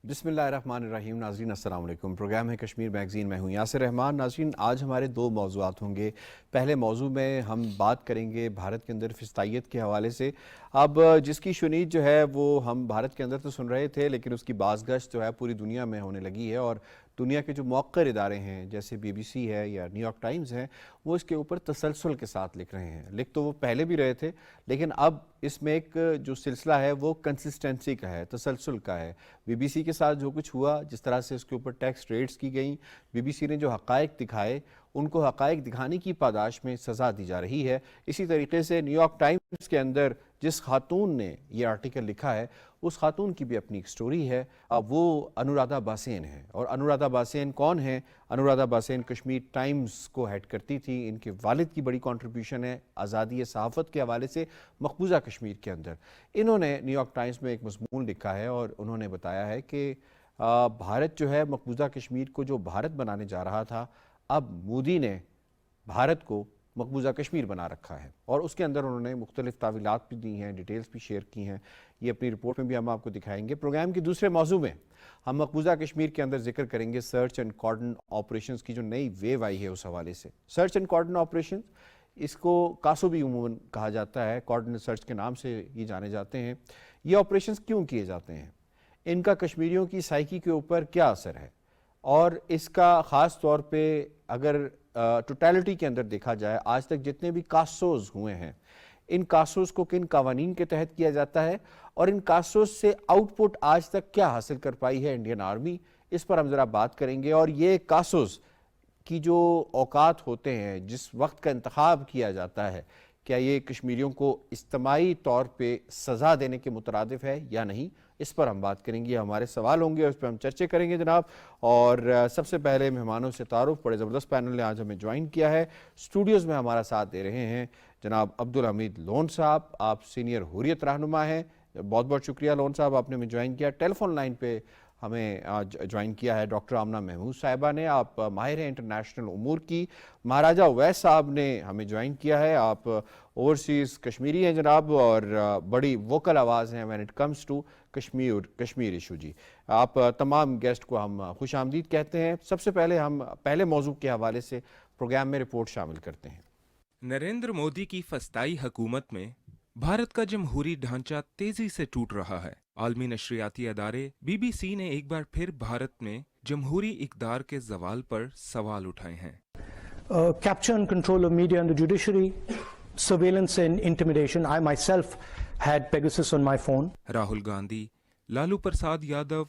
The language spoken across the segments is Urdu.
بسم اللہ الرحمن الرحیم. ناظرین السلام علیکم. پروگرام ہے کشمیر میگزین. میں ہوں یاسر رحمان. ناظرین آج ہمارے دو موضوعات ہوں گے. پہلے موضوع میں ہم بات کریں گے بھارت کے اندر فسطائیت کے حوالے سے. اب جس کی شنید جو ہے وہ ہم بھارت کے اندر تو سن رہے تھے، لیکن اس کی بازگشت جو ہے پوری دنیا میں ہونے لگی ہے، اور دنیا کے جو موقر ادارے ہیں جیسے بی بی سی ہے یا نیو یارک ٹائمز ہیں، وہ اس کے اوپر تسلسل کے ساتھ لکھ رہے ہیں. لکھ تو وہ پہلے بھی رہے تھے، لیکن اب اس میں ایک جو سلسلہ ہے وہ کنسسٹنسی کا ہے، تسلسل کا ہے. بی بی سی کے ساتھ جو کچھ ہوا، جس طرح سے اس کے اوپر ٹیکس ریٹس کی گئیں، بی بی سی نے جو حقائق دکھائے ان کو حقائق دکھانے کی پاداش میں سزا دی جا رہی ہے. اسی طریقے سے نیو یارک ٹائمز کے اندر جس خاتون نے یہ آرٹیکل لکھا ہے اس خاتون کی بھی اپنی ایک سٹوری ہے. اب وہ انورادھا باسین ہے. اور انورادھا باسین کون ہیں؟ انورادھا باسین کشمیر ٹائمز کو ہیڈ کرتی تھی. ان کے والد کی بڑی کنٹریبیوشن ہے آزادی صحافت کے حوالے سے مقبوضہ کشمیر کے اندر. انہوں نے نیو یارک ٹائمز میں ایک مضمون لکھا ہے اور انہوں نے بتایا ہے کہ بھارت جو ہے مقبوضہ کشمیر کو جو بھارت بنانے جا رہا تھا، اب مودی نے بھارت کو مقبوضہ کشمیر بنا رکھا ہے. اور اس کے اندر انہوں نے مختلف تعویلات بھی دی ہیں، ڈیٹیلز بھی شیئر کی ہیں. یہ اپنی رپورٹ میں بھی ہم آپ کو دکھائیں گے. پروگرام کے دوسرے موضوع میں ہم مقبوضہ کشمیر کے اندر ذکر کریں گے سرچ اینڈ کارڈن آپریشنز کی جو نئی ویو آئی ہے اس حوالے سے. سرچ اینڈ کارڈن آپریشنز، اس کو کاسو بھی عموماً کہا جاتا ہے، کارڈن سرچ کے نام سے یہ جانے جاتے ہیں. یہ آپریشنز کیوں کیے جاتے ہیں؟ ان کا کشمیریوں کی سائیکی کے اوپر کیا اثر ہے؟ اور اس کا خاص طور پہ اگر ٹوٹیلٹی کے اندر دیکھا جائے، آج تک جتنے بھی کاسوز ہوئے ہیں، ان کاسوز کو کن قوانین کے تحت کیا جاتا ہے، اور ان کاسوز سے آؤٹ پٹ آج تک کیا حاصل کر پائی ہے انڈین آرمی، اس پر ہم ذرا بات کریں گے. اور یہ کاسوز کی جو اوقات ہوتے ہیں، جس وقت کا انتخاب کیا جاتا ہے، کیا یہ کشمیریوں کو اجتماعی طور پہ سزا دینے کے مترادف ہے یا نہیں، اس پر ہم بات کریں گے. ہمارے سوال ہوں گے، اس پہ ہم چرچے کریں گے جناب. اور سب سے پہلے مہمانوں سے تعارف. بڑے زبردست پینل نے آج ہمیں جوائن کیا ہے. اسٹوڈیوز میں ہمارا ساتھ دے رہے ہیں جناب عبدالحمید لون صاحب. آپ سینئر حریت رہنما ہیں. بہت بہت شکریہ لون صاحب، آپ نے ہمیں جوائن کیا. ٹیلی فون لائن پہ ہمیں آج جوائن کیا ہے ڈاکٹر آمنہ محمود صاحبہ نے. آپ ماہر ہیں انٹرنیشنل امور کی. مہاراجہ اویس صاحب نے ہمیں جوائن کیا ہے. آپ اوورسیز کشمیری ہیں جناب، اور بڑی ووکل آواز ہیں when it comes to Kashmir issue. جی آپ تمام گیسٹ کو ہم خوش آمدید کہتے ہیں. سب سے پہلے ہم پہلے موضوع کے حوالے سے پروگرام میں رپورٹ شامل کرتے ہیں. نریندر مودی کی فسطائی حکومت میں بھارت کا جمہوری ڈھانچہ تیزی سے ٹوٹ رہا ہے. عالمی نشریاتی ادارے بی بی سی نے ایک بار پھر بھارت میں جمہوری اقدار کے زوال پر سوال اٹھائے ہیں. Capture and control of media and the judiciary, surveillance and intimidation. I myself had Pegasus on my phone. Rahul Gandhi, Lalu Prasad Yadav,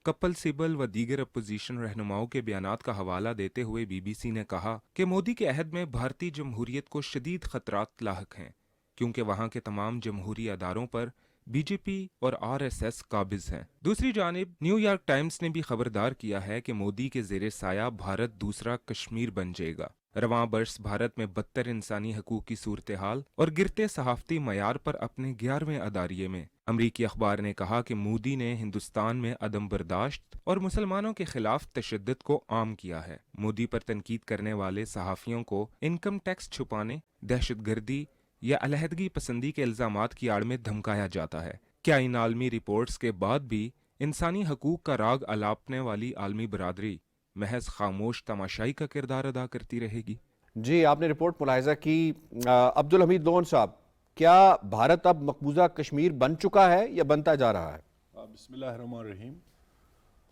Kapil sable و دیگر اپوزیشن رہنماؤں کے بیانات کا حوالہ دیتے ہوئے بی بی سی نے کہا کہ مودی کے عہد میں بھارتی جمہوریت کو شدید خطرات لاحق ہیں، کیونکہ وہاں کے تمام جمہوری اداروں پر بی جے پی اور آر ایس ایس قابض ہیں. دوسری جانب نیو یارک ٹائمز نے بھی خبردار کیا ہے کہ مودی کے زیر سایہ بھارت دوسرا کشمیر بن جائے گا. رواں برس بھارت میں بدتر انسانی حقوق کی صورتحال اور گرتے صحافتی معیار پر اپنے 11ویں اداریے میں امریکی اخبار نے کہا کہ مودی نے ہندوستان میں عدم برداشت اور مسلمانوں کے خلاف تشدد کو عام کیا ہے. مودی پر تنقید کرنے والے صحافیوں کو انکم ٹیکس چھپانے، دہشت گردی یا علیحدگی پسندی کے الزامات کی آڑ میں دھمکایا جاتا ہے. کیا ان عالمی رپورٹس کے بعد بھی انسانی حقوق کا راگ الاپنے والی عالمی برادری محض خاموش تماشائی کا کردار ادا کرتی رہے گی؟ جی آپ نے رپورٹ ملاحظہ کی. عبدالحمید لون صاحب، کیا بھارت اب مقبوضہ کشمیر بن چکا ہے یا بنتا جا رہا ہے؟ بسم اللہ الرحمن الرحیم.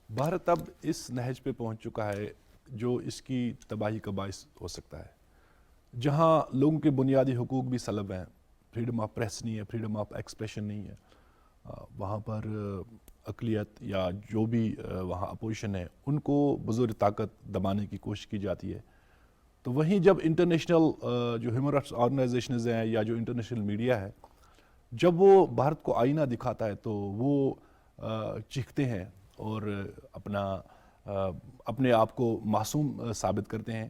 بھارت اب اس نہج پہ پہنچ چکا ہے جو اس کی تباہی کا باعث ہو سکتا ہے، جہاں لوگوں کے بنیادی حقوق بھی سلب ہیں. فریڈم آف پریس نہیں ہے، فریڈم آف ایکسپریشن نہیں ہے. وہاں پر اقلیت یا جو بھی وہاں اپوزیشن ہے ان کو بزرگ طاقت دبانے کی کوشش کی جاتی ہے. تو وہیں جب انٹرنیشنل جو ہیومن رائٹس آرگنائزیشنز ہیں یا جو انٹرنیشنل میڈیا ہے، جب وہ بھارت کو آئینہ دکھاتا ہے تو وہ چیختے ہیں اور اپنے آپ کو معصوم ثابت کرتے ہیں.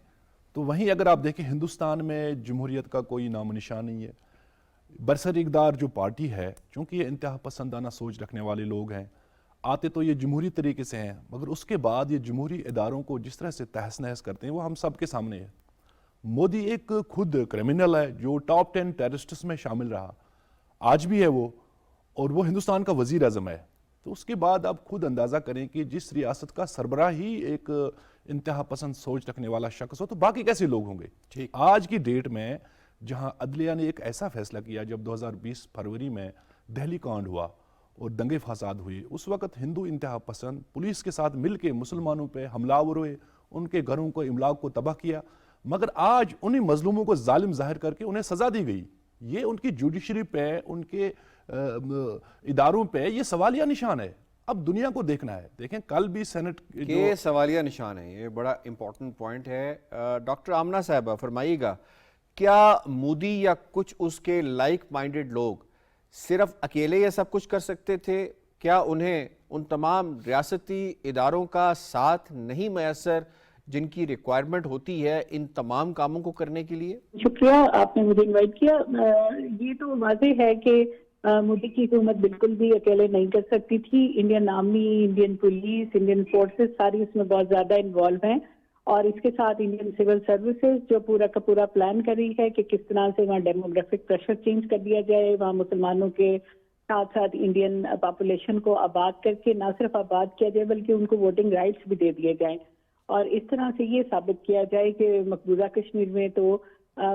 تو وہیں اگر آپ دیکھیں ہندوستان میں جمہوریت کا کوئی نام و نشان نہیں ہے. برسر اقتدار جو پارٹی ہے، چونکہ یہ انتہا پسندانہ سوچ رکھنے والے لوگ ہیں، آتے تو یہ جمہوری طریقے سے ہیں، مگر اس کے بعد یہ جمہوری اداروں کو جس طرح سے تہس نہس کرتے ہیں وہ ہم سب کے سامنے ہے. مودی ایک خود کرمنل ہے جو ٹاپ 10 ٹیررسٹس میں شامل رہا، آج بھی ہے وہ، اور وہ ہندوستان کا وزیر اعظم ہے. تو اس کے بعد آپ خود اندازہ کریں کہ جس ریاست کا سربراہ ہی ایک انتہا پسند سوچ رکھنے والا شخص ہو تو باقی کیسے لوگ ہوں گے. آج کی ڈیٹ میں جہاں عدلیہ نے ایک ایسا فیصلہ کیا، جب 2020 فروری میں دہلی کانڈ ہوا اور دنگے فساد ہوئے، اس وقت ہندو انتہا پسند پولیس کے ساتھ مل کے مسلمانوں پہ حملہ آور ہوئے، ان کے گھروں کو املاک کو تباہ کیا، مگر آج انہی مظلوموں کو ظالم ظاہر کر کے انہیں سزا دی گئی. یہ ان کی جوڈیشری پہ، ان کے اداروں پہ یہ سوالیہ نشان ہے. اب دنیا کو دیکھنا ہے. دیکھیں کل بھی سینٹ یہ سوالیہ نشان ہے، یہ بڑا امپورٹنٹ پوائنٹ ہے. ڈاکٹر آمنہ صاحبہ فرمائیے گا، کیا مودی یا کچھ اس کے لائک مائنڈڈ لوگ صرف اکیلے یہ سب کچھ کر سکتے تھے؟ کیا انہیں ان تمام ریاستی اداروں کا ساتھ نہیں میسر جن کی ریکوائرمنٹ ہوتی ہے ان تمام کاموں کو کرنے کے لیے؟ شکریہ، آپ نے مجھے انوائٹ کیا. یہ تو واضح ہے کہ مودی کی حکومت بالکل بھی اکیلے نہیں کر سکتی تھی. Indian army, Indian police, Indian forces ساری اس میں بہت زیادہ انوالو ہیں، اور اس کے ساتھ انڈین سول سروسز جو پورا کا پورا پلان کر رہی ہے کہ کس طرح سے وہاں ڈیموگرافک پریشر چینج کر دیا جائے، وہاں مسلمانوں کے ساتھ ساتھ انڈین پاپولیشن کو آباد کر کے نہ صرف آباد کیا جائے بلکہ ان کو ووٹنگ رائٹس بھی دے دیے جائیں، اور اس طرح سے یہ ثابت کیا جائے کہ مقبوضہ کشمیر میں تو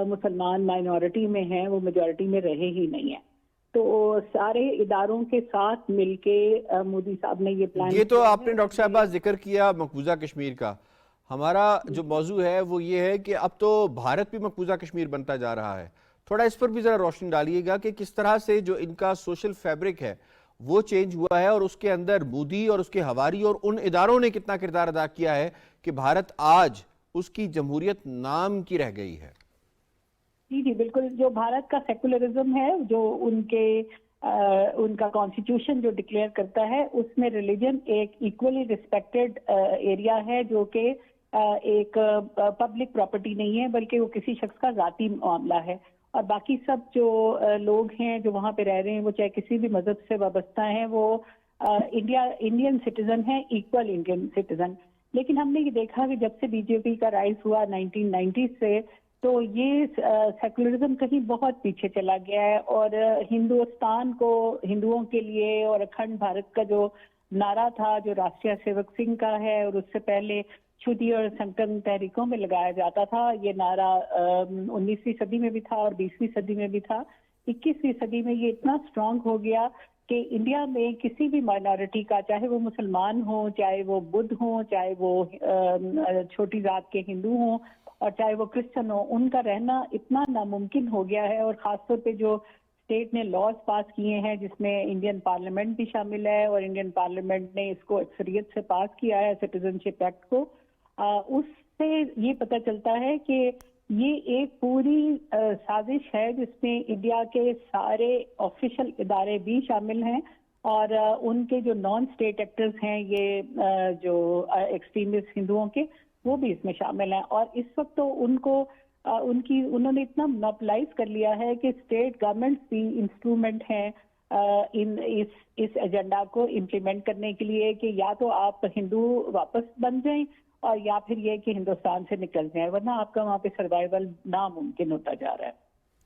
مسلمان مائنورٹی میں ہیں، وہ میجورٹی میں رہے ہی نہیں ہیں. تو سارے اداروں کے ساتھ مل کے مودی صاحب نے یہ پلان. یہ تو آپ نے ڈاکٹر صاحبہ ذکر کیا مقبوضہ کشمیر کا. ہمارا جو موضوع ہے وہ یہ ہے کہ اب تو بھارت بھی مقبوضہ کشمیر بنتا جا رہا ہے. تھوڑا اس پر بھی ذرا روشنی ڈالیے گا کہ کس طرح سے جو ان کا سوشل فیبرک ہے وہ چینج ہوا ہے، اور اس کے اندر مودی اور اس کے حواری اور ان اداروں نے کتنا کردار ادا کیا ہے کہ بھارت آج اس کی جمہوریت نام کی رہ گئی ہے. جی بالکل. جو بھارت کا سیکولرزم ہے، جو ان کا کانسٹیٹیوشن جو ڈکلیئر کرتا ہے، اس میں ریلیجن ایک ایکولی ریسپیکٹڈ ایریا ہے، جو کہ ایک پبلک پراپرٹی نہیں ہے بلکہ وہ کسی شخص کا ذاتی معاملہ ہے. اور باقی سب جو لوگ ہیں جو وہاں پہ رہ رہے ہیں، وہ چاہے کسی بھی مذہب سے وابستہ ہیں، وہ انڈین سٹیزن ہیں، ایکول انڈین سٹیزن. لیکن ہم نے یہ دیکھا کہ جب سے بی جے پی کا رائز ہوا 1990 سے، تو یہ سیکولرزم کہیں بہت پیچھے چلا گیا ہے، اور ہندوستان کو ہندوؤں کے لیے اور اکھنڈ بھارت کا جو نعرہ تھا، جو راشٹریہ سیوک سنگھ کا ہے اور اس سے پہلے چھٹی اور سنگٹن تحریکوں میں لگایا جاتا تھا، یہ نعرہ 19ویں صدی میں بھی تھا اور 20ویں صدی میں بھی تھا. 21ویں صدی میں یہ اتنا اسٹرانگ ہو گیا کہ انڈیا میں کسی بھی مائنورٹی کا، چاہے وہ مسلمان ہوں، چاہے وہ بدھ ہوں، چاہے وہ چھوٹی ذات کے ہندو ہوں، اور چاہے وہ کرسچن ہو، ان کا رہنا اتنا ناممکن ہو گیا ہے. اور خاص طور پہ جو اسٹیٹ نے لاز پاس کیے ہیں، جس میں انڈین پارلیمنٹ بھی شامل ہے، اور انڈین پارلیمنٹ نے اس کو اکثریت سے پاس کیا ہے سٹیزن شپ ایکٹ کو، اس سے یہ پتہ چلتا ہے کہ یہ ایک پوری سازش ہے جس میں انڈیا کے سارے آفیشیل ادارے بھی شامل ہیں، اور ان کے جو نان اسٹیٹ ایکٹرز ہیں، یہ جو ایکسٹریمسٹ ہندوؤں کے، وہ بھی اس میں شامل ہیں. اور اس وقت تو انہوں نے اتنا مونوپلائز کر لیا ہے کہ اسٹیٹ گورنمنٹس بھی انسٹرومنٹ ہیں اس ایجنڈا کو امپلیمنٹ کرنے کے لیے، کہ یا تو آپ ہندو واپس بن جائیں، اور یا پھر یہ کہ ہندوستان سے نکل جائیں، ورنہ آپ کا وہاں پہ سروائیول ناممکن ہوتا جا رہا ہے.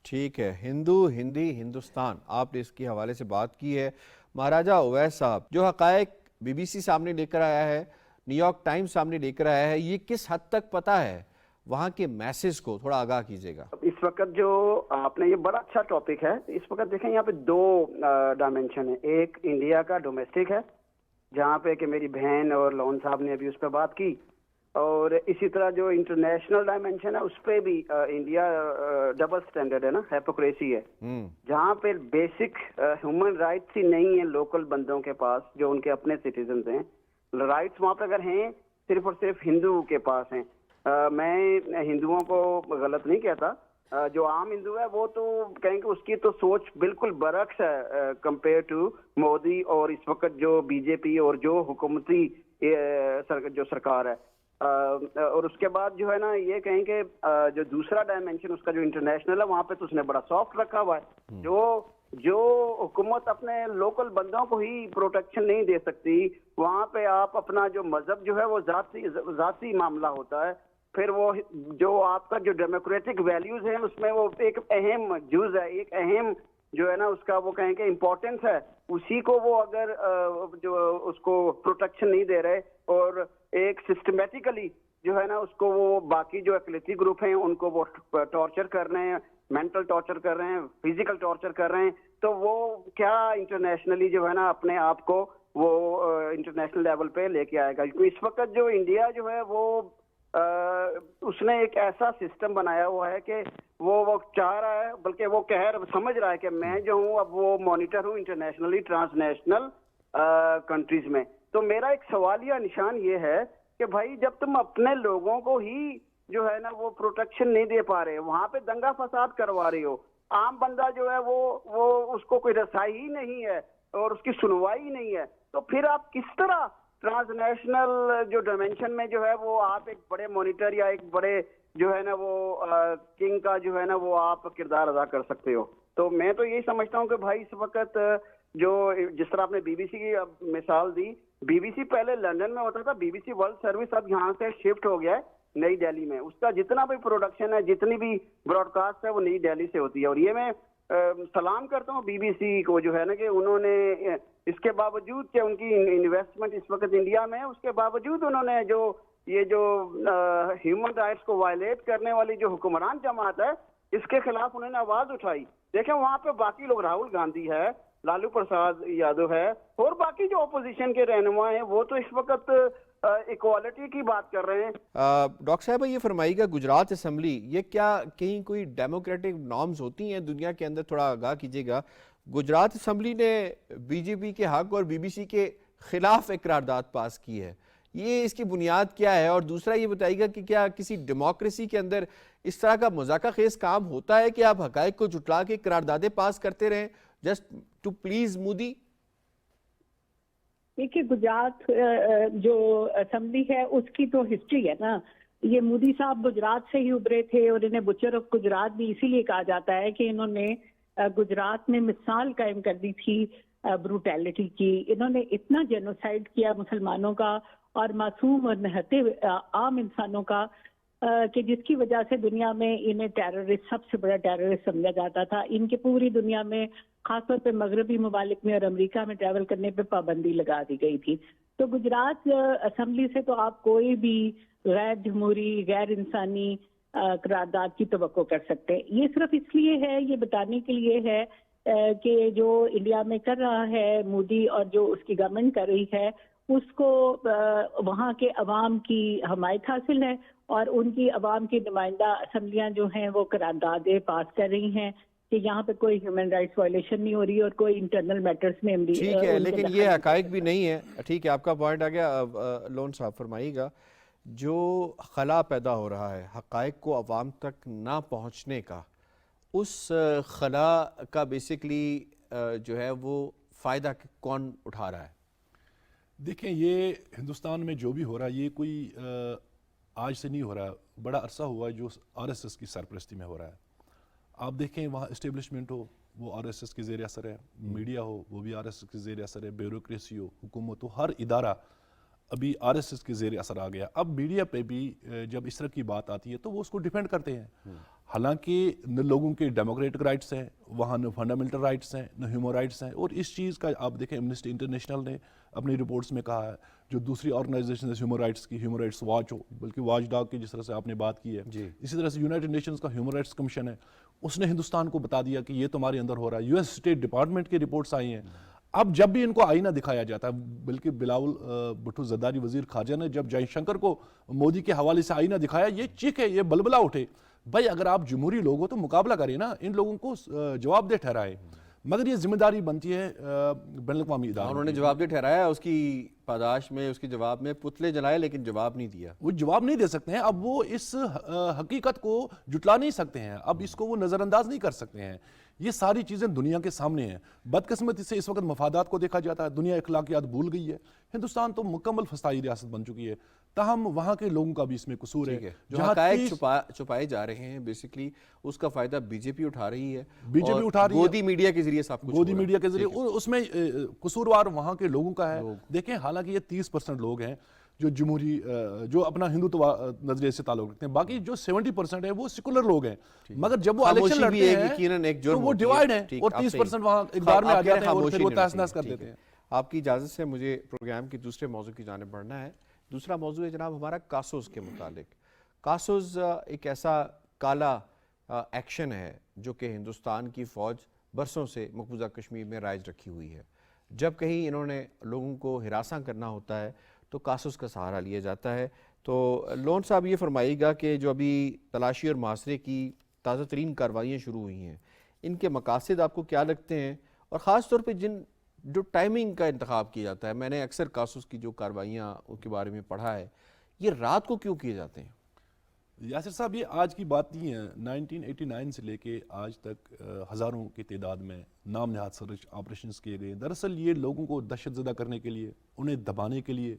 ٹھیک ہے. ہندو، ہندی، ہندوستان، آپ نے اس کے حوالے سے بات کی ہے. مہاراجہ اویس صاحب، جو حقائق بی بی سی سامنے لے کر آیا ہے، نیو یارک ٹائمز سامنے لے کر آیا ہے، یہ کس حد تک پتہ ہے وہاں کے میسز کو؟ تھوڑا آگاہ کیجیے گا. اس وقت جو آپ نے، یہ بڑا اچھا ٹاپک ہے. اس وقت دیکھیں یہاں پہ دو ڈائمینشن ہے. ایک انڈیا کا ڈومیسٹک ہے، جہاں پہ کہ میری بہن اور لون صاحب نے ابھی اس پہ بات کی، اور اسی طرح جو انٹرنیشنل ڈائمینشن ہے اس پہ بھی انڈیا ڈبل سٹینڈرڈ ہے نا، ہیپوکریسی ہے، جہاں پہ بیسک ہیومن رائٹس ہی نہیں ہیں لوکل بندوں کے پاس جو ان کے اپنے سٹیزنز ہیں. رائٹس وہاں پہ اگر ہیں صرف اور صرف ہندو کے پاس ہیں. میں ہندوؤں کو غلط نہیں کہتا، جو عام ہندو ہے وہ تو کہیں کہ اس کی تو سوچ بالکل برعکس ہے کمپیئر ٹو مودی اور اس وقت جو بی جے پی اور جو حکومتی جو سرکار ہے. اور اس کے بعد جو ہے نا، یہ کہیں کہ جو دوسرا ڈائمینشن اس کا جو انٹرنیشنل ہے، وہاں پہ تو اس نے بڑا سافٹ رکھا ہوا ہے. جو حکومت اپنے لوکل بندوں کو ہی پروٹیکشن نہیں دے سکتی، وہاں پہ آپ اپنا جو مذہب جو ہے وہ ذاتی معاملہ ہوتا ہے. پھر وہ جو آپ کا جو ڈیموکریٹک ویلیوز ہیں، اس میں وہ ایک اہم جز ہے، ایک اہم جو ہے نا اس کا وہ کہیں کہ امپورٹنس ہے اسی کو وہ اگر جو اس کو پروٹیکشن نہیں دے رہے اور ایک سسٹمیٹیکلی جو ہے نا اس کو وہ باقی جو اقلیتی گروپ ہیں ان کو وہ ٹارچر کر رہے ہیں, مینٹل ٹارچر کر رہے ہیں, فزیکل ٹارچر کر رہے ہیں, تو وہ کیا انٹرنیشنلی جو ہے نا اپنے آپ کو وہ انٹرنیشنل لیول پہ لے کے آئے گا؟ کیونکہ اس وقت جو انڈیا جو ہے وہ اس نے ایک ایسا سسٹم بنایا ہوا ہے کہ وہ چاہ رہا ہے, بلکہ وہ سمجھ رہا ہے کہ میں جو ہوں اب وہ مانیٹر ہوں انٹرنیشنلی ٹرانس نیشنل کنٹریز میں. تو میرا ایک سوالیہ نشان یہ ہے کہ بھائی جب تم اپنے لوگوں کو ہی جو ہے نا وہ پروٹیکشن نہیں دے پا رہے, وہاں پہ دنگا فساد کروا رہے ہو, عام بندہ جو ہے وہ اس کو کوئی رسائی ہی نہیں ہے اور اس کی سنوائی نہیں ہے, تو پھر آپ کس طرح ٹرانس نیشنل جو ڈائمینشن میں جو ہے وہ آپ ایک بڑے مانیٹر یا ایک بڑے جو ہے نا وہ کنگ کا جو ہے نا وہ آپ کردار ادا کر سکتے ہو؟ تو میں تو یہی سمجھتا ہوں کہ بھائی اس وقت جو جس طرح آپ نے بی بی سی کی مثال دی, بی بی سی پہلے لندن میں ہوتا تھا, B B C world service اب یہاں سے شفٹ ہو گیا ہے نئی دہلی میں. اس کا جتنا بھی پروڈکشن ہے, جتنی بھی براڈ کاسٹ ہے وہ نئی دہلی سے ہوتی ہے. اور یہ میں سلام کرتا ہوں بی بی سی کو جو ہے نا کہ انہوں نے اس کے باوجود کہ ان کی انویسٹمنٹ اس وقت انڈیا میں ہے, اس کے باوجود انہوں نے جو یہ جو ہیومن رائٹس کو وائلیٹ کرنے والی جو حکمران جماعت ہے اس کے خلاف انہوں نے آواز اٹھائی. دیکھیں وہاں پہ باقی لوگ, راہل گاندھی ہے, لالو پرساد یادو ہے, اور باقی جو اپوزیشن کے رہنما ہیں وہ تو اس وقت ایکوالٹی کی بات کر رہے ہیں. ڈاکٹر صاحب یہ فرمائیے گا, گجرات اسمبلی یہ کیا کہیں کوئی ڈیموکریٹک نارمز ہوتی ہیں دنیا کے اندر؟ تھوڑا آگاہ کیجیے گا. گجرات اسمبلی نے بی جے پی کے حق اور بی بی سی کے خلاف ایک قرارداد پاس کی ہے, یہ اس کی بنیاد کیا ہے؟ اور دوسرا یہ بتائیے گا کہ کیا کسی ڈیموکریسی کے اندر اس طرح کا مذاکرہ خیز کام ہوتا ہے کہ آپ حقائق کو جھٹلا کے قراردادیں پاس کرتے رہیں جسٹ ٹو پلیز مودی؟ دیکھیے گجرات جو اسمبلی ہے اس کی تو ہسٹری ہے نا. یہ مودی صاحب گجرات سے ہی ابھرے تھے اور انہیں بچر آف گجرات بھی اسی لیے کہا جاتا ہے کہ انہوں نے گجرات میں مثال قائم کر دی تھی بروٹیلٹی کی. انہوں نے اتنا جینوسائڈ کیا مسلمانوں کا اور معصوم اور نہتے عام انسانوں کا کہ جس کی وجہ سے دنیا میں انہیں ٹیررسٹ, سب سے بڑا ٹیررسٹ سمجھا جاتا تھا. ان کے پوری دنیا میں خاص طور پہ مغربی ممالک میں اور امریکہ میں ٹریول کرنے پہ پابندی لگا دی گئی تھی. تو گجرات اسمبلی سے تو آپ کوئی بھی غیر جمہوری, غیر انسانی قرارداد کی توقع کر سکتے. یہ صرف اس لیے ہے, یہ بتانے کے لیے ہے کہ جو انڈیا میں کر رہا ہے مودی اور جو اس کی گورنمنٹ کر رہی ہے اس کو وہاں کے عوام کی حمایت حاصل ہے اور ان کی عوام کی نمائندہ اسمبلیاں جو ہیں وہ قراردادیں پاس کر رہی ہیں کہ یہاں پہ کوئی ہیومن رائٹس وائلیشن نہیں ہو رہی اور کوئی انٹرنل میٹرز میں ٹھیک ہے, لیکن یہ حقائق بھی نہیں ہے. ٹھیک ہے, آپ کا پوائنٹ آ گیا. لون صاحب فرمائیے گا, جو خلا پیدا ہو رہا ہے حقائق کو عوام تک نہ پہنچنے کا, اس خلا کا بیسکلی جو ہے وہ فائدہ کون اٹھا رہا ہے؟ دیکھیں یہ ہندوستان میں جو بھی ہو رہا ہے یہ کوئی آج سے نہیں ہو رہا, بڑا عرصہ ہوا ہے جو آر ایس ایس کی سرپرستی میں ہو رہا ہے. آپ دیکھیں وہاں اسٹیبلشمنٹ ہو وہ آر ایس ایس کے زیر اثر ہے, میڈیا ہو وہ بھی آر ایس ایس کے زیر اثر ہے, بیوروکریسی ہو, حکومت ہو, ہر ادارہ ابھی آر ایس ایس کے زیر اثر آ گیا. اب میڈیا پہ بھی جب اس طرح کی بات آتی ہے تو وہ اس کو ڈیفینڈ کرتے ہیں, حالانکہ نہ لوگوں کے ڈیموکریٹک رائٹس ہیں وہاں, نہ فنڈامنٹل رائٹس ہیں, نہ ہیومن رائٹس ہیں. اور اس چیز کا آپ دیکھیں ایمنسٹی انٹرنیشنل نے اپنی رپورٹس میں کہا ہے, جو دوسری آرگنائزیشن ہیومن رائٹس کی, ہیومن رائٹس واچ ہو, بلکہ واچ ڈاگ کی جس طرح سے آپ نے بات کی ہے, اسی طرح سے یونائٹڈ نیشنز کا ہیومن رائٹس کمیشن ہے, اس نے ہندوستان کو بتا دیا کہ یہ تمہارے اندر ہو رہا ہے. یو ایس اسٹیٹ ڈپارٹمنٹ کی رپورٹس آئی ہیں. اب جب بھی ان کو آئینہ دکھایا جاتا ہے, بلکہ بلاول بھٹو زرداری وزیر خارجہ نے جب جے شنکر کو مودی کے حوالے سے آئینہ دکھایا, یہ چیخے, یہ بلبلا اٹھے. بھائی اگر آپ جمہوری لوگ ہو تو مقابلہ کریں نا, ان لوگوں کو جواب دہ ٹھہرائے. مگر یہ ذمہ داری بنتی ہے بین الاقوامی اداروں. انہوں نے جواب دہ ٹھہرایا, اس کی پاداش میں, اس کے جواب میں پتلے جلائے لیکن جواب نہیں دیا. وہ جواب نہیں دے سکتے ہیں. اب وہ اس حقیقت کو جٹلا نہیں سکتے ہیں, اب اس کو وہ نظر انداز نہیں کر سکتے ہیں. یہ ساری چیزیں دنیا کے سامنے ہیں. بدقسمتی سے اس وقت مفادات کو دیکھا جاتا ہے, دنیا اخلاقیات بھول گئی ہے. ہندوستان تو مکمل فسطائی ریاست بن چکی ہے, تاہم وہاں کے لوگوں کا بھی اس میں قصور ہے. جو حقائق چھپائے جا رہے ہیں بیسیکلی اس کا فائدہ بی جے پی اٹھا رہی ہے, بی جے پی اٹھا رہی ہے, گودی میڈیا کے ذریعے سب کچھ, گودی میڈیا کے ذریعے. اس میں قصوروار وہاں کے لوگوں کا ہے. دیکھیں حالانکہ یہ 30% لوگ ہیں جو جمہوری جو اپنا ہندوتوا نظریے سے تعلق رکھتے ہیں. باقی جو 70% ہے وہ سیکولر لوگ ہیں, مگر جب وہ الیکشن لڑتے ہیں تو وہ ڈیوائڈ ہیں اور 30% وہاں اقتدار میں آ جاتے ہیں اور پھر وہ تہس نہس کر دیتے ہیں. آپ کی اجازت سے مجھے پروگرام کی دوسرے موضوع کی جانب بڑھنا ہے. دوسرا موضوع ہے جناب ہمارا کاسوز کے متعلق. کاسوز ایک ایسا کالا ایکشن ہے جو کہ ہندوستان کی فوج برسوں سے مقبوضہ کشمیر میں رائج رکھی ہوئی ہے. جب کہیں انہوں نے لوگوں کو ہراساں کرنا ہوتا ہے تو کاسوز کا سہارا لیا جاتا ہے. تو لون صاحب یہ فرمائیے گا کہ جو ابھی تلاشی اور محاصرے کی تازہ ترین کارروائیاں شروع ہوئی ہیں, ان کے مقاصد آپ کو کیا لگتے ہیں, اور خاص طور پہ جو ٹائمنگ کا انتخاب کیا جاتا ہے. میں نے اکثر کاسوز کی جو کارروائیاں ان کے بارے میں پڑھا ہے, یہ رات کو کیوں کیے جاتے ہیں؟ یاسر صاحب یہ آج کی بات نہیں ہے. 1989 سے لے کے آج تک ہزاروں کی تعداد میں نام نہاد سرچ آپریشنز کیے گئے. دراصل یہ لوگوں کو دہشت زدہ کرنے کے لیے, انہیں دبانے کے لیے,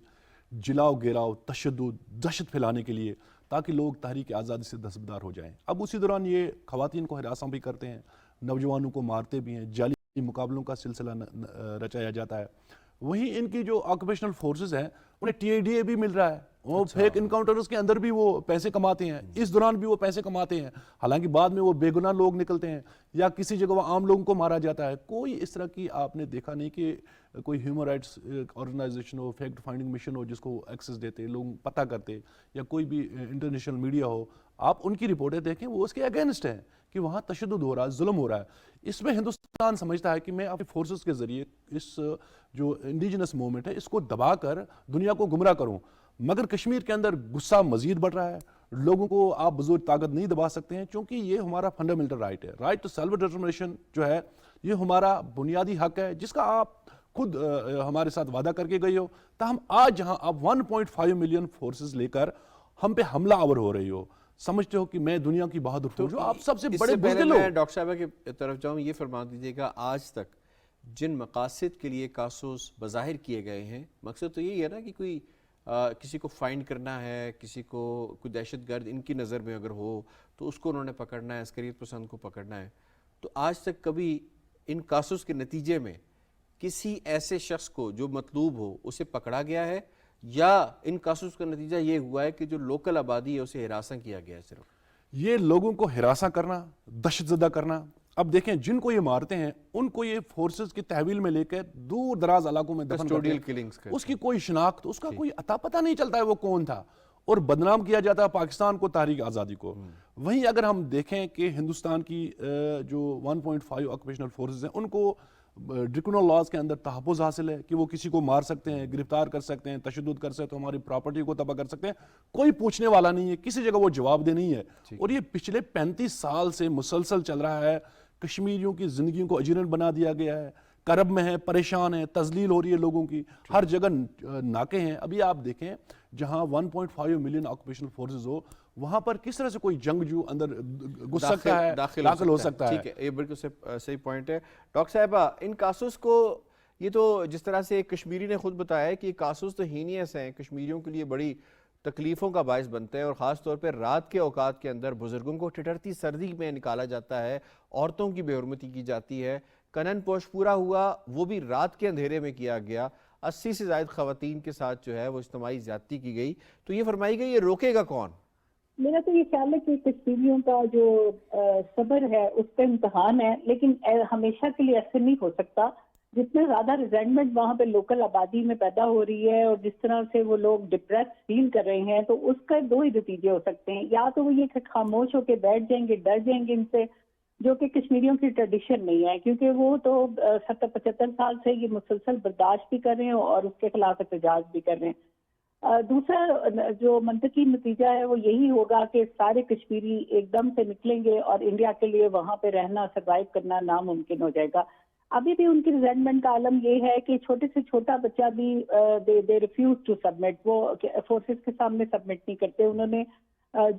جلاؤ گیراؤ تشدد دہشت پھیلانے کے لیے, تاکہ لوگ تحریک آزادی سے دستبردار ہو جائیں. اب اسی دوران یہ خواتین کو ہراساں بھی کرتے ہیں, نوجوانوں کو مارتے بھی ہیں, جعلی مقابلوں کا سلسلہ رچایا جاتا ہے. وہیں ان کی جو آکوپیشنل فورسز ہیں انہیں ٹی اے ڈی اے بھی مل رہا ہے, وہ فیک انکاؤنٹرز کے اندر بھی وہ پیسے کماتے ہیں, اس دوران بھی وہ پیسے کماتے ہیں, حالانکہ بعد میں وہ بے گناہ لوگ نکلتے ہیں, یا کسی جگہ وہ عام لوگوں کو مارا جاتا ہے. کوئی اس طرح کی آپ نے دیکھا نہیں کہ کوئی ہیومن رائٹس آرگنائزیشن ہو, فیکٹ فائنڈنگ مشن ہو جس کو ایکسس دیتے, لوگ پتہ کرتے, یا کوئی بھی انٹرنیشنل میڈیا ہو, آپ ان کی رپورٹیں دیکھیں, وہ اس کے اگینسٹ ہیں کہ وہاں تشدد ہو رہا ہے, ظلم ہو رہا ہے. اس میں ہندوستان سمجھتا ہے کہ میں اپنی فورسز کے ذریعے اس جو انڈیجنس موومنٹ ہے اس کو دبا کر دنیا کو گمراہ کروں. مگر کشمیر کے اندر غصہ مزید بڑھ رہا ہے. لوگوں کو آپ بزرگ طاقت نہیں دبا سکتے ہیں, کیونکہ یہ ہمارا فنڈامنٹل رائٹ ہے. رائٹ ٹو سیلف ڈٹرمنیشن جو ہے یہ ہمارا بنیادی حق ہے, جس کا آپ خود ہمارے ساتھ وعدہ کر کے گئی ہو. تاہم آج جہاں آپ 1.5 ملین فورسز لے کر ہم پہ حملہ آور ہو رہی ہو, سمجھتے ہو کہ میں دنیا کی بہادر ہوں, جو آپ سب سے بڑے بزدل ہو. میں ڈاکٹر صاحبہ کی طرف جاؤں, یہ فرما دیجیے گا آج تک جن مقاصد کے لیے کاسوز بظاہر کیے گئے ہیں, مقصد تو یہی ہے نا کہ کوئی کسی کو فائنڈ کرنا ہے, کسی کو کوئی دہشت گرد ان کی نظر میں اگر ہو تو اس کو انہوں نے پکڑنا ہے, عسکریت پسند کو پکڑنا ہے. تو آج تک کبھی ان کاسوز کے نتیجے میں کسی ایسے شخص کو جو مطلوب ہو اسے پکڑا گیا ہے, یا ان کاسوز کا نتیجہ یہ ہوا ہے کہ جو لوکل آبادی ہے اسے ہراساں کیا گیا ہے؟ صرف یہ لوگوں کو ہراساں کرنا, دہشت زدہ کرنا. اب دیکھیں جن کو یہ مارتے ہیں ان کو یہ فورسز کی تحویل میں لے کر دور دراز علاقوں میں دفن کرتے ہیں, اس کی کوئی شناخت, اس کا کوئی عطا پتہ نہیں چلتا ہے وہ کون تھا, اور بدنام کیا جاتا ہے پاکستان کو, تحریک آزادی کو. وہیں اگر ہم دیکھیں کہ ہندوستان کی جو 1.5 آکوپیشنل فورسز ہیں ان کو ڈریکونل لاز کے اندر تحفظ حاصل ہے کہ وہ کسی کو مار سکتے ہیں, گرفتار کر سکتے ہیں, تشدد کر سکتے ہیں, ہماری پراپرٹی کو تباہ کر سکتے ہیں. کوئی پوچھنے والا نہیں ہے, کسی جگہ وہ جواب دہ نہیں ہے. اور یہ پچھلے 35 سال سے مسلسل چل رہا ہے. کشمیریوں کی زندگیوں کو اجیرن بنا دیا گیا ہے, کرب میں ہیں, پریشان ہیں, تذلیل ہو رہی ہے لوگوں کی, ہر جگہ ناکے ہیں. ابھی آپ دیکھیں جہاں 1.5 ملین آکوپیشنل فورسز ہو وہاں پر کس طرح سے کوئی جنگجو اندر گھس سکتا ہے, داخل ہو سکتا ہے. ٹھیک ہے, یہ بالکل صحیح پوائنٹ ہے. ڈاکٹر صاحبہ ان کاسوز کو, یہ تو جس طرح سے کشمیری نے خود بتایا ہے کہ یہ کاسوز تو ہینیس ہیں, کشمیریوں کے لیے بڑی تکلیفوں کا باعث بنتے ہیں, اور خاص طور پہ رات کے اوقات کے اندر بزرگوں کو ٹھٹھرتی سردی میں نکالا جاتا ہے, عورتوں کی بے حرمتی کی جاتی ہے. کنن پوش پورا ہوا وہ بھی رات کے اندھیرے میں کیا گیا, 80 سے زائد خواتین کے ساتھ جو ہے وہ اجتماعی زیادتی کی گئی. تو یہ فرمائی گئی, یہ روکے گا کون؟ میرا تو یہ خیال ہے کہ کشمیریوں کا جو صبر ہے اس پہ امتحان ہے, لیکن ہمیشہ کے لیے ایسے نہیں ہو سکتا. جتنے زیادہ ریزینٹمنٹ وہاں پہ لوکل آبادی میں پیدا ہو رہی ہے اور جس طرح سے وہ لوگ ڈپریس فیل کر رہے ہیں, تو اس کا 2 ہی نتیجے ہو سکتے ہیں. یا تو وہ یہ کہ خاموش ہو کے بیٹھ جائیں گے, ڈر جائیں گے ان سے, جو کہ کشمیریوں کی ٹریڈیشن نہیں ہے, کیونکہ وہ تو 70-75 سال سے یہ مسلسل برداشت بھی کر رہے ہیں اور اس کے خلاف احتجاج بھی کر رہے ہیں. دوسرا جو منطقی نتیجہ ہے وہ یہی ہوگا کہ سارے کشمیری ایک دم سے نکلیں گے اور انڈیا کے لیے وہاں پہ رہنا, سروائیو کرنا ناممکن ہو جائے گا. ابھی بھی ان کی ریزینٹمنٹ کا عالم یہ ہے کہ چھوٹے سے چھوٹا بچہ بھی دے ریفیوز ٹو سبمٹ, وہ فورسز کے سامنے سبمٹ نہیں کرتے. انہوں نے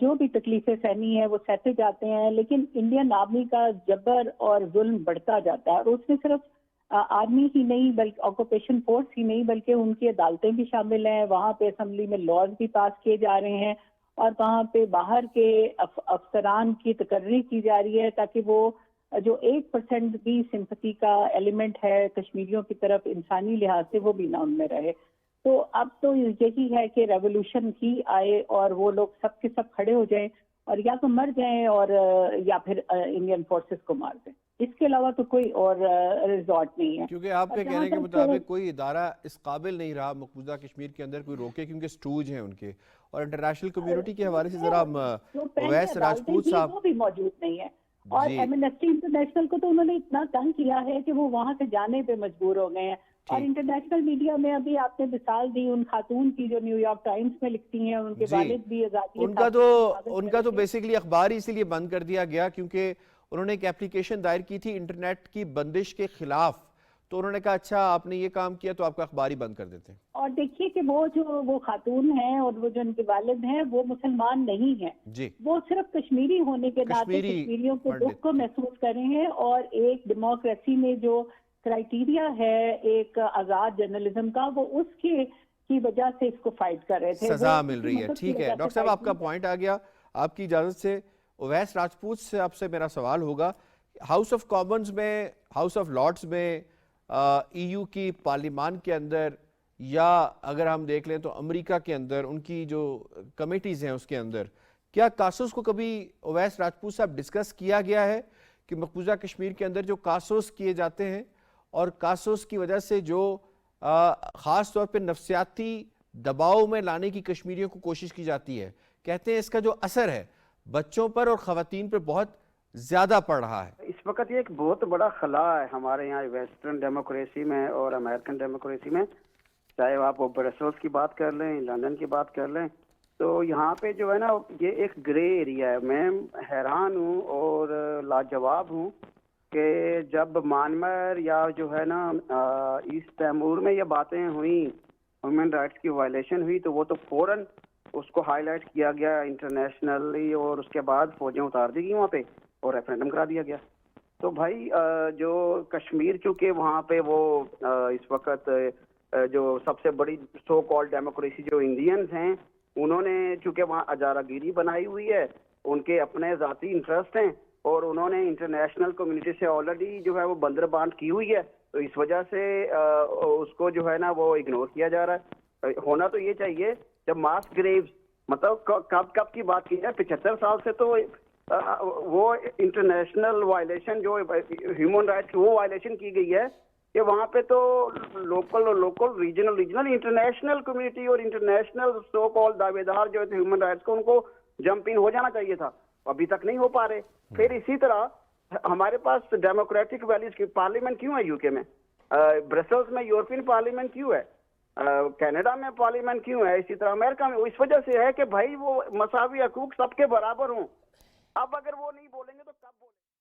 جو بھی تکلیفیں سہنی ہیں وہ سہتے جاتے ہیں, لیکن انڈین آرمی کا جبر اور ظلم بڑھتا جاتا ہے. اور اس میں صرف آرمی ہی نہیں بلکہ آکوپیشن فورس ہی نہیں بلکہ ان کی عدالتیں بھی شامل ہیں. وہاں پہ اسمبلی میں لاز بھی پاس کیے جا رہے ہیں, اور وہاں پہ باہر کے افسران کی تقرری کی جا رہی ہے تاکہ وہ جو 1% بھی سمپتی کا ایلیمنٹ ہے کشمیریوں کی طرف انسانی لحاظ سے وہ بھی نہ ان میں رہے. تو اب تو یہی ہے کہ ریولوشن ہی آئے اور وہ لوگ سب کے سب کھڑے ہو جائیں اور یا تو مر جائیں اور یا پھر انڈین فورسز کو مار دیں. اس کے علاوہ تو کوئی اور ریزورٹ نہیں ہے. کیونکہ آپ کے کہنے کے مطابق کوئی ادارہ اس قابل نہیں رہا مقبوضہ کشمیر کے اندر کوئی روکے، کیونکہ سٹوج ہیں ان کے. اور انٹرنیشنل کمیونٹی کے حوالے سے ذرا اویس راجپوت صاحب وہ بھی موجود نہیں ہے. اور ایمنسٹی انٹرنیشنل کو تو انہوں نے اتنا تنگ کیا ہے کہ وہ وہاں سے جانے پہ مجبور ہو گئے ہیں. اور انٹرنیشنل میڈیا میں ابھی آپ نے مثال دی ان خاتون کی جو نیو یارک ٹائمز میں لکھتی ہیں، ان کے والد بھی آزادی ان کا تو بیسیکلی اخبار ہی اسی لیے بند کر دیا گیا کیونکہ انہوں نے ایک اپلیکیشن دائر کی تھی انٹرنیٹ کی بندش کے خلاف. تو انہوں نے کہا اچھا آپ نے یہ کام کیا تو آپ کا اخبار ہی بند کر دیتے ہیں. اور دیکھیے کہ وہ خاتون ہیں اور وہ جو ان کے والد ہیں وہ مسلمان نہیں ہیں. وہ صرف کشمیری ہونے کے ناطے کشمیریوں کے دکھ کو محسوس کر رہے ہیں اور ایک ڈیموکریسی میں جو کرائیٹیریا ہے ایک آزاد جرنلزم کا، وہ اس کی وجہ سے اس کو فائٹ کر رہے تھے. سزا مل رہی ہے. ٹھیک ہے ڈاکٹر صاحب، آپ کا پوائنٹ آ گیا. آپ کی اجازت سے اویس راجپوت سے آپ سے میرا سوال ہوگا. ہاؤس آف کامنز میں، ہاؤس آف لارڈز میں، ای یو کی پارلیمان کے اندر، یا اگر ہم دیکھ لیں تو امریکہ کے اندر ان کی جو کمیٹیز ہیں اس کے اندر، کیا کاسوس کو کبھی اویس راجپوت صاحب ڈسکس کیا گیا ہے کہ مقبوضہ کشمیر کے اندر جو کاسوس کیے جاتے ہیں اور کاسوس کی وجہ سے جو خاص طور پہ نفسیاتی دباؤ میں لانے کی کشمیریوں کو کوشش کی جاتی ہے، کہتے ہیں اس کا جو اثر ہے بچوں پر اور خواتین پر بہت زیادہ پڑ رہا ہے؟ اس وقت یہ ایک بہت بڑا خلا ہے ہمارے یہاں ویسٹرن ڈیموکریسی میں اور امریکن ڈیموکریسی میں. چاہے آپ برسلز کی بات کر لیں، لندن کی بات کر لیں، تو یہاں پہ جو ہے نا یہ ایک گرے ایریا ہے. میں حیران ہوں اور لاجواب ہوں کہ جب میانمار یا جو ہے نا ایسٹ تیمور میں یہ باتیں ہوئیں، ہیومن رائٹس کی وائلیشن ہوئی، تو وہ تو فوراً اس کو ہائی لائٹ کیا گیا انٹرنیشنلی اور اس کے بعد فوجیں اتار دی گئی وہاں پہ اور ریفرینڈم کرا دیا گیا. تو بھائی جو کشمیر چونکہ وہاں پہ وہ اس وقت جو سب سے بڑی سو کال ڈیموکریسی جو انڈینز ہیں، انہوں نے چونکہ وہاں اجارہ گیری بنائی ہوئی ہے، ان کے اپنے ذاتی انٹرسٹ ہیں اور انہوں نے انٹرنیشنل کمیونٹی سے آلریڈی جو ہے وہ بندر بانٹ کی ہوئی ہے. تو اس وجہ سے اس کو جو ہے نا وہ اگنور کیا جا رہا ہے. ہونا تو یہ چاہیے جب ماس گریوز مطلب کب کی بات کی جائے، 75 سال سے تو وہ انٹرنیشنل وائلیشن جو ہیومن رائٹس کی وہ وائلیشن کی گئی ہے کہ وہاں پہ تو لوکل ریجنل انٹرنیشنل کمیونٹی اور انٹرنیشنل سو کال دعوے دار جو تھے ہیومن رائٹس کو، ان کو جمپ ان ہو جانا چاہیے تھا. ابھی تک نہیں ہو پا رہے. پھر اسی طرح ہمارے پاس ڈیموکریٹک ویلیوز کی پارلیمنٹ کیوں ہے یو کے میں، برسلز میں یورپین پارلیمنٹ کیوں ہے، کینیڈا میں پارلیمنٹ کیوں ہے، اسی طرح امریکہ میں؟ اس وجہ سے ہے کہ بھائی وہ مساوی حقوق سب کے برابر ہوں. اب اگر وہ نہیں بولیں گے تو کب بولیں گے؟